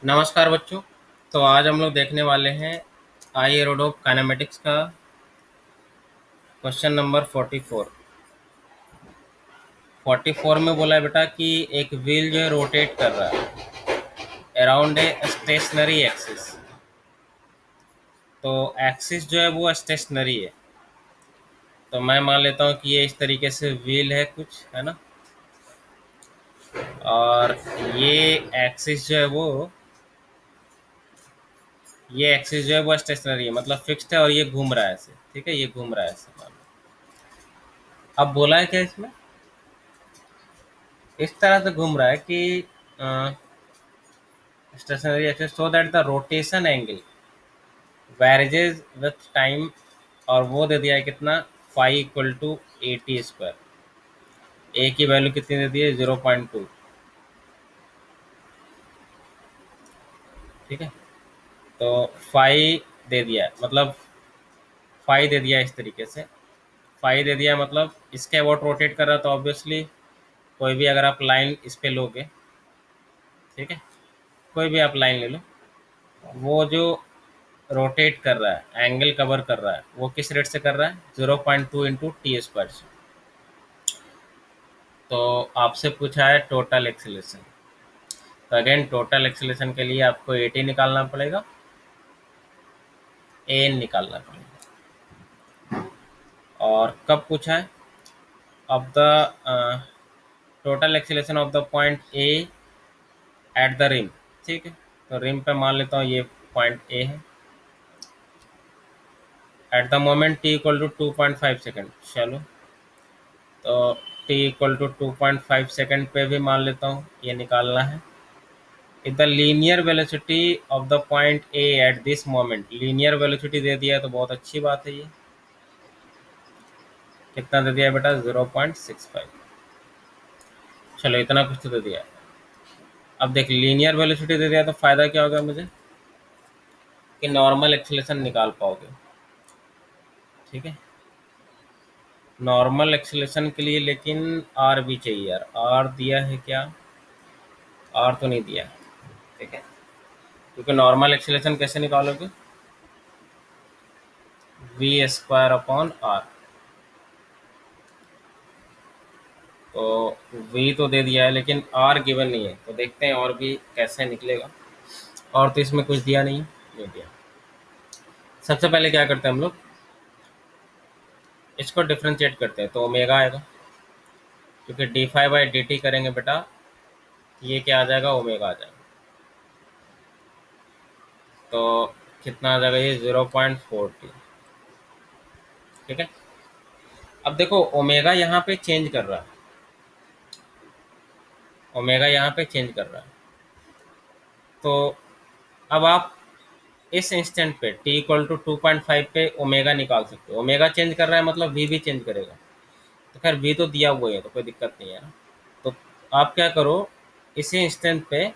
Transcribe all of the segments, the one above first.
नमस्कार बच्चों। तो आज हम लोग देखने वाले हैं आई एरोडोप काइनेमेटिक्स का क्वेश्चन नंबर 44। 44 में बोला है बेटा कि एक व्हील जो है रोटेट कर रहा है अराउंड ए स्टेशनरी एक्सिस। तो एक्सिस जो है वो स्टेशनरी है। तो मैं मान लेता हूँ कि ये इस तरीके से व्हील है कुछ, है ना। और ये एक्सिस जो है वो स्टेशनरी है, मतलब फिक्स्ड है, और ये घूम रहा है ऐसे। ठीक है, ये घूम रहा है ऐसे मान लो। अब बोला है क्या इसमें, इस तरह से घूम रहा है कि stationary axis so that the rotation angle varies with time. और वो दे दिया है कितना, phi equal to 80 square. A की वैल्यू कितनी दे दी है, 0.2। ठीक है, तो फाई दे दिया है, मतलब फाई दे दिया है इस तरीके से। फाई दे दिया मतलब इसके अबाउट रोटेट कर रहा है, तो ऑब्वियसली कोई भी अगर आप लाइन इस पे लोगे, ठीक है, कोई भी आप लाइन ले लो, वो जो रोटेट कर रहा है, एंगल कवर कर रहा है, वो किस रेट से कर रहा है, 0.2 इंटू टी स्क्वायर से। तो आपसे पूछा है टोटल एक्सीलरेशन। तो अगेन टोटल एक्सीलरेशन के लिए आपको 80 निकालना पड़ेगा, एन निकालना पड़ेगा। और कब पूछा है, of the total acceleration of the point A at the rim. ठीक है, तो रिम पे मान लेता हूँ ये पॉइंट ए है, at the moment T equal to 2.5 second. चलो, तो टी इक्वल टू 2.5 सेकेंड पे भी मान लेता हूँ, ये निकालना है। If the linear velocity of the point A at this moment, linear velocity दे दिया है तो बहुत अच्छी बात है। ये कितना दे दिया है बेटा, 0.65। चलो, इतना कुछ तो दे दिया है। अब देख, लीनियर वेलोसिटी दे दिया तो फायदा क्या होगा मुझे, कि नॉर्मल एक्सीलरेशन निकाल पाओगे। ठीक है, नॉर्मल एक्सीलरेशन के लिए लेकिन आर भी चाहिए यार। आर दिया है क्या, आर तो नहीं दिया है। ठीक है, क्योंकि नॉर्मल एक्सीलरेशन कैसे निकालोगे, वी स्क्वायर अपॉन आर। तो वी तो दे दिया है लेकिन आर गिवन नहीं है, तो देखते हैं और भी कैसे निकलेगा। और तो इसमें कुछ दिया नहीं दिया। सबसे पहले क्या करते हैं हम लोग, इसको डिफ्रेंशिएट करते हैं, तो ओमेगा आएगा, क्योंकि D five by D T करेंगे बेटा, ये क्या आ जाएगा, ओमेगा आ जाएगा। तो कितना आ जाएगा, ये 0.40। ठीक है, अब देखो ओमेगा यहाँ पे चेंज कर रहा है, ओमेगा यहाँ पे चेंज कर रहा है। तो अब आप इस इंस्टेंट पे t इक्वल टू 2.5 पे ओमेगा निकाल सकते हो। ओमेगा चेंज कर रहा है मतलब v भी चेंज करेगा। तो खैर v तो दिया हुआ है, तो कोई दिक्कत नहीं है ना। तो आप क्या करो, इसी इंस्टेंट पे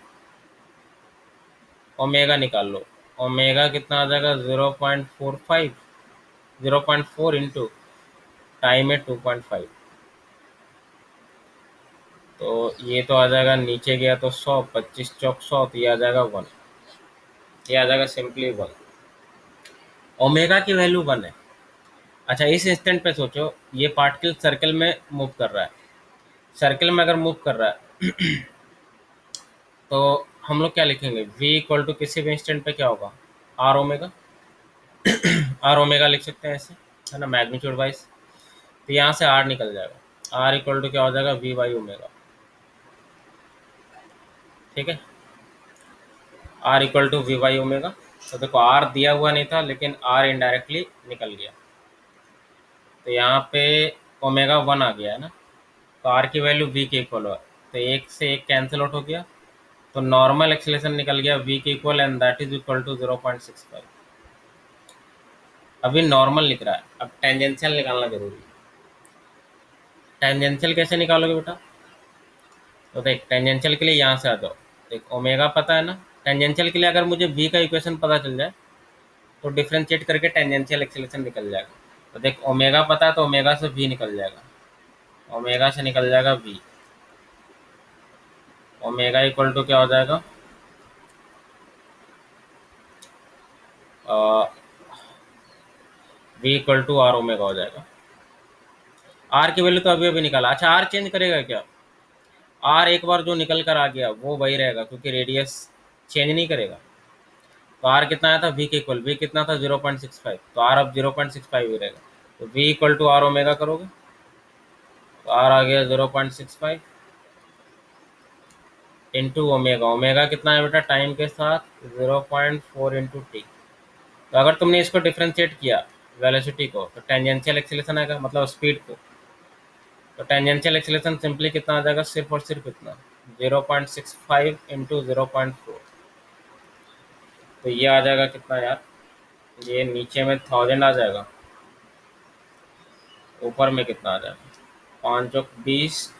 ओमेगा निकाल लो। ओमेगा कितना आ जाएगा, 0.45, 0.4 इंटू टाइम है 2.5। तो ये तो आ जाएगा, नीचे गया तो 100, 25 चौक 100, तो ये आ जाएगा 1। ये आ जाएगा सिंपली 1। ओमेगा की वैल्यू 1 है। अच्छा, इस इंस्टेंट पे सोचो, ये पार्टिकल सर्कल में मूव कर रहा है। सर्कल में अगर मूव कर रहा है तो हम लोग क्या लिखेंगे, v इक्वल टू किसी भी इंस्टेंट पे क्या होगा, आर ओमेगा। आर ओमेगा लिख सकते हैं ऐसे, है ना, मैग्नीट्यूड वाइज। तो यहाँ से आर निकल जाएगा, आर इक्वल टू क्या हो जाएगा, वी बाई ओमेगा। ठीक है, R equal to V by omega. तो देखो आर दिया हुआ नहीं था, लेकिन आर इनडायरेक्टली निकल गया। तो यहाँ पे ओमेगा 1 आ गया है ना, तो आर की वैल्यू वी के इक्वल हुआ, तो एक से एक कैंसिल आउट हो गया। तो नॉर्मल एक्सीलरेशन निकल गया v के equal, and that is equal to 0.65। अभी नॉर्मल लिख रहा है, अब टेंजेंशियल निकालना जरूरी है। टेंजेंशियल कैसे निकालोगे बेटा, तो देख टेंजेंशियल के लिए यहाँ से आ जाओ। देख ओमेगा पता है ना, टेंजेंशियल के लिए अगर मुझे v का इक्वेशन पता चल जाए तो डिफ्रेंशिएट करके टेंजेंशियल एक्सीलरेशन निकल जाएगा। तो देख ओमेगा पता है, तो ओमेगा से v निकल जाएगा, ओमेगा से निकल जाएगा v। ओमेगा इक्वल टू क्या हो जाएगा, V equal to R omega हो जाएगा। आर की वैल्यू तो अभी अभी निकाला। अच्छा, आर चेंज करेगा क्या? आर एक बार जो निकल कर आ गया वो वही रहेगा, क्योंकि रेडियस चेंज नहीं करेगा। तो आर कितना आया था? वी के इक्वल। वी कितना था? 0.65। तो आर अब 0.65 ही रहेगा। तो V equal to R omega करोगे तो आर आ गया 0.65 इंटू ओमेगा। ओमेगा कितना है बेटा टाइम के साथ? 0.4 इंटू टी। तो अगर तुमने इसको डिफ्रेंशिएट किया वेलोसिटी को, तो टेंजेंशियल एक्सीलरेशन आएगा, मतलब स्पीड को। तो टेंजेंशियल एक्सीलरेशन सिंपली कितना आ जाएगा? सिर्फ और सिर्फ इतना, 0.65 इंटू 0.4। तो ये आ जाएगा कितना यार? ये नीचे में 1000 आ जाएगा, ऊपर में कितना आ जाएगा? 5 चौक 20,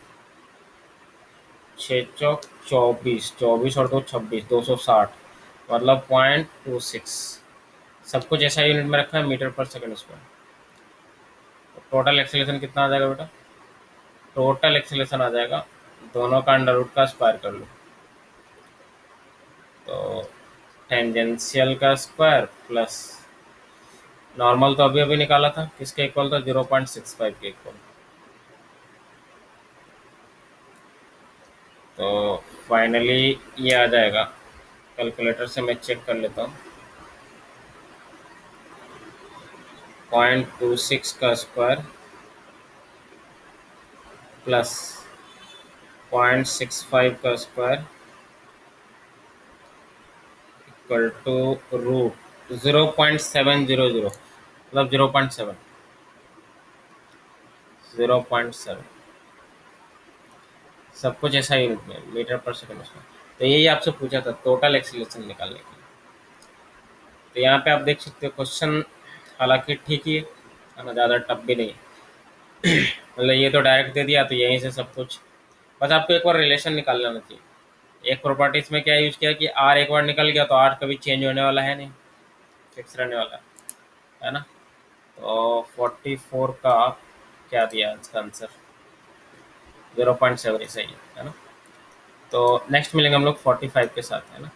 6 चौक 24, 24 और 2 26, 260, मतलब 0.26। सब कुछ ऐसा यूनिट में रखा है, मीटर पर सेकंड स्क्वायर। टोटल एक्सेलरेशन कितना आ जाएगा बेटा? टोटल एक्सेलरेशन आ जाएगा, दोनों का अंडर रूट का स्क्वायर कर लो, तो टेंजेंशियल का स्क्वायर प्लस नॉर्मल तो अभी अभी निकाला था, किसके इक्वल था? 0.65 के इक्वल। तो फाइनली ये आ जाएगा, कैलकुलेटर से मैं चेक कर लेता हूँ। 0.26 का स्क्वायर प्लस 0.65 का स्क्वायर इक्वल टू रूट 0.700, मतलब 0.7, 0.7। सब कुछ ऐसा यूनिट में, मीटर पर सेकंड उसमें। तो यही आपसे पूछा था टोटल एक्सीलरेशन निकालने के लिए। तो यहाँ पे आप देख सकते हो क्वेश्चन हालांकि ठीक ही है ना, ज़्यादा टफ भी नहीं। मतलब ये तो डायरेक्ट दे दिया, तो यहीं से सब कुछ, बस आपको एक बार रिलेशन निकाल लेना चाहिए। एक प्रॉपर्टी इसमें क्या यूज किया कि आर एक बार निकल गया तो आर कभी चेंज होने वाला है नहीं, फिक्स रहने वाला है ना। तो 44 का क्या दिया इसका आंसर? 0.7 ही सही है ना। तो नेक्स्ट मिलेंगे हम लोग 45 के साथ, है ना।